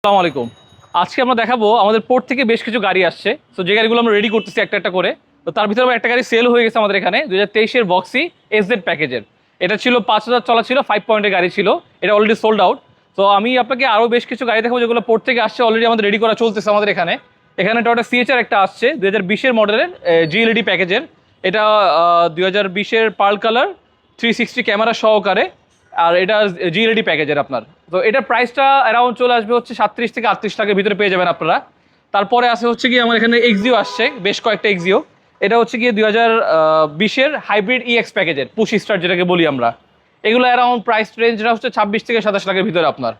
আসসালামু আলাইকুম। আজকে আমরা দেখাবো আমাদের পোর্ট থেকে বেশ কিছু গাড়ি আসছে। তো যে গাড়িগুলো আমরা রেডি করতেছি একটা একটা করে। তো তার ভিতরে একটা গাড়ি সেল হয়ে গেছে আমাদের এখানে 2023-এর বক্সি এসজেড প্যাকেজের। এটা ছিল 5000 চলা ছিল, 5 পয়েন্টের গাড়ি ছিল। এটা অলরেডি সোল্ড আউট। তো আমি আপনাকে আরও বেশ কিছু গাড়ি দেখাবো যেগুলো পোর্ট থেকে আসছে, অলরেডি আমাদের রেডি করা চলতেছে আমাদের এখানে। এখানে টয়োটা সিএচআর একটা আসছে 2020-এর মডেলের জিএলইডি প্যাকেজের। এটা 2020-এর পার্ল কালার 360 ক্যামেরা সহকারে, আর এটা জিএলইডি প্যাকেজের আপনার। তো এটার প্রাইসটা অ্যারাউন্ড চলে আসবে হচ্ছে 37 থেকে 38 লাখের ভিতরে পেয়ে যাবেন আপনারা। তারপরে আসে হচ্ছে কি আমার এখানে এক্সিও আসছে, বেশ কয়েকটা এক্সিও। এটা হচ্ছে গিয়ে 2020-এর হাইব্রিড ইএক্স প্যাকেজের পুশ স্টার্ট যেটাকে বলি আমরা। এগুলো অ্যারাউন্ড প্রাইস রেঞ্জটা হচ্ছে 26 থেকে 27 লাখের ভিতরে আপনার।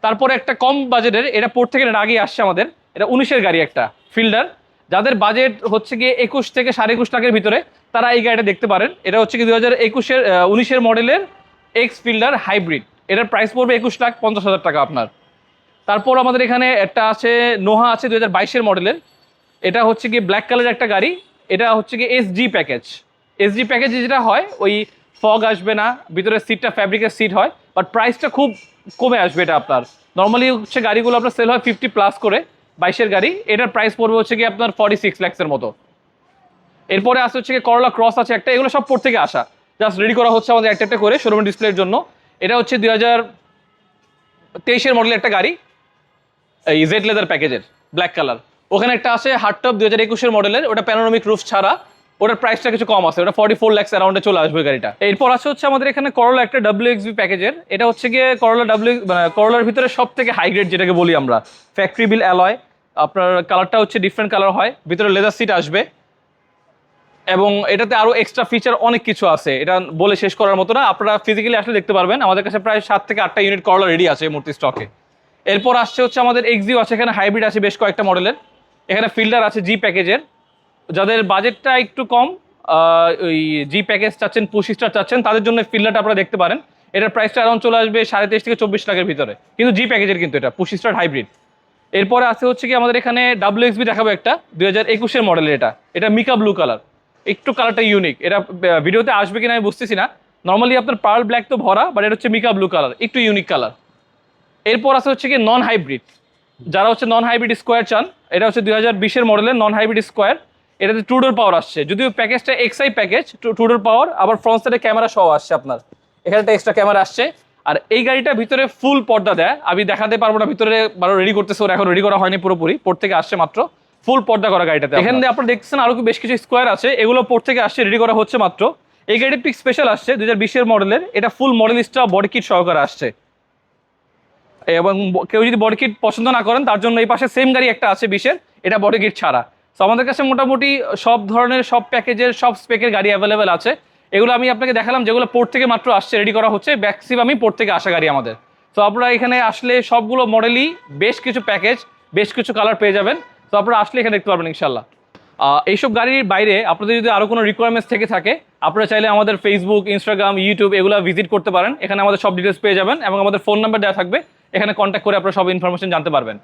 তারপরে একটা কম বাজেটের, এটা পোর্ট থেকে আগে আসছে আমাদের, এটা 19-এর গাড়ি একটা ফিল্ডার। যাদের বাজেট হচ্ছে গিয়ে 21 থেকে 21.5 লাখের ভিতরে তারা এই গাড়িটা দেখতে পারেন। এটা হচ্ছে কি 19-এর মডেলের এক্স ফিল্ডার হাইব্রিড। এটার প্রাইস পড়বে 21,50,000 টাকা আপনার। তারপর আমাদের এখানে একটা আছে নোহা আছে 2022-এর মডেলের। এটা হচ্ছে গিয়ে ব্ল্যাক কালারের একটা গাড়ি। এটা হচ্ছে গিয়ে এসজি প্যাকেজ। এসজি প্যাকেজে যেটা হয় ওই ফগ আসবে না, ভিতরে সিটটা ফ্যাব্রিকের সিট হয়, বাট প্রাইসটা খুব কমে আসবে এটা আপনার। নর্মালি হচ্ছে গাড়িগুলো আপনার সেল হয় 50+ করে 22-এর গাড়ি। এটার প্রাইস পড়বে হচ্ছে গিয়ে আপনার 46 লাখসের মতো। এরপরে আসছে হচ্ছে গিয়ে করলা ক্রস আছে একটা, এগুলো সব পোর্ট থেকে আসা, জাস্ট রেডি করা হচ্ছে আমাদের একটা একটা করে শোরুম ডিসপ্লের জন্য। এটা হচ্ছে 2023-এর মডেলের একটা গাড়ি, এই জেড লেদার প্যাকেজের ব্ল্যাক কালার। ওখানে একটা আছে হার্ডটপ 2021-এর মডেলের, ওটা প্যানোরামিক রুফ ছাড়া, ওটার প্রাইসটা কিছু কম আছে, ওটা 44 লাখ অ্যারাউন্ডে চলে আসবে গাড়িটা। এরপর আছে হচ্ছে আমাদের এখানে করলা একটা WXV প্যাকেজের। এটা হচ্ছে গিয়ে করলা করলার ভিতরে সব থেকে হাই গ্রেড যেটাকে বলি আমরা, ফ্যাক্টরি বিল অ্যালয়। আপনার কালারটা হচ্ছে ডিফারেন্ট কালার হয়, ভিতরে লেদার সিট আসবে, এবং এটাতে আরও এক্সট্রা ফিচার অনেক কিছু আছে, এটা বলে শেষ করার মতো না। আপনারা ফিজিক্যালি আসলে দেখতে পারবেন, আমাদের কাছে প্রায় 7 থেকে 8টা ইউনিট করলা রেডি আছে মূর্তি স্টকে। এরপর আসছে হচ্ছে আমাদের এক্সিও আছে, এখানে হাইব্রিড আছে বেশ কয়েকটা মডেলের। এখানে ফিল্ডার আছে জি প্যাকেজের। যাদের বাজেটটা একটু কম, ওই জি প্যাকেজ চাচ্ছেন, পুশ স্টার চাচ্ছেন, তাদের জন্য ফিল্ডারটা আপনারা দেখতে পারেন। এটার প্রাইসটা অ্যারাউন্ড চলে আসবে 23.5 থেকে 24 লাখের ভিতরে, কিন্তু জি প্যাকেজের, কিন্তু এটা পুশ স্টার হাইব্রিড। এরপরে আছে হচ্ছে কি আমাদের এখানে WXV দেখাবো একটা 2021-এর মডেলের। এটা মিকা ব্লু কালার, একটু কালারটা ইউনিক। এটা ভিডিওতে আসবে কিনা আমি বুঝতেছি না। নর্মালি আপনার পার্ল ব্ল্যাক তো ভরা, বাট এটা হচ্ছে মিকা ব্লু কালার, একটু ইউনিক কালার। এরপর আছে হচ্ছে কি নন হাইব্রিড, যারা হচ্ছে নন হাইব্রিড স্কোয়ার চান। এটা হচ্ছে 2020-এর মডেলের নন হাইব্রিড স্কোয়ার। এটাতে টু ডোর পাওয়ার আসছে, যদিও প্যাকেজটা এক্সআই প্যাকেজ, টু ডোর পাওয়ার, আবার ফ্রন্ট সাইডে ক্যামেরা সহ আসছে আপনার। এখানে একটা এক্সট্রা ক্যামেরা আসছে। আর এই গাড়িটা ভিতরে ফুল পর্দা দেয়, আমি দেখাতে পারবো না, ভিতরে বারো রেডি করতেছে ওরা, এখন রেডি করা হয়নি পুরোপুরি, পোর্ট থেকে আসছে মাত্র। ফুল পর্দা করা গাড়িটাতে এখানে আপনারা দেখতেছেন আরো বেশ কিছু স্কোয়ার আছে, এগুলো পোর্ট থেকে আসছে, রেডি করা হচ্ছে মাত্র। এই গাড়িটা পিক স্পেশাল আসছে 2020-এর মডেলের। এটা ফুল মডেলিস্টটা বডি কিট সহকারে আসছে, এবং কেউ যদি বডি কিট পছন্দ না করেন তার জন্য এই পাশে সেম গাড়ি একটা আছে 20-এর, এটা বডি কিট ছাড়া। তো আমাদের কাছে মোটামুটি সব ধরনের, সব প্যাকেজের, সব স্পেকের গাড়ি অ্যাভেলেবেল আছে। এগুলো আমি আপনাকে দেখালাম যেগুলো পোর্ট থেকে মাত্র আসছে, রেডি করা হচ্ছে, ম্যাক্সিমামই পোর্ট থেকে আসা গাড়ি আমাদের। তো আপনারা এখানে আসলে সবগুলো মডেলই, বেশ কিছু প্যাকেজ, বেশ কিছু কালার পেয়ে যাবেন। তো আপনারা আসলে এখানে দেখতে পারবেন ইনশাল্লাহ। এইসব গাড়ির বাইরে আপনাদের যদি আরও কোনো রিকোয়ারমেন্টস থেকে থাকে, আপনারা চাইলে আমাদের ফেসবুক, ইনস্টাগ্রাম, ইউটিউব এগুলো ভিজিট করতে পারেন। এখানে আমাদের সব ডিটেলস পেয়ে যাবেন, এবং আমাদের ফোন নাম্বার দেওয়া থাকবে, এখানে কন্ট্যাক্ট করে আপনারা সব ইনফরমেশন জানতে পারবেন।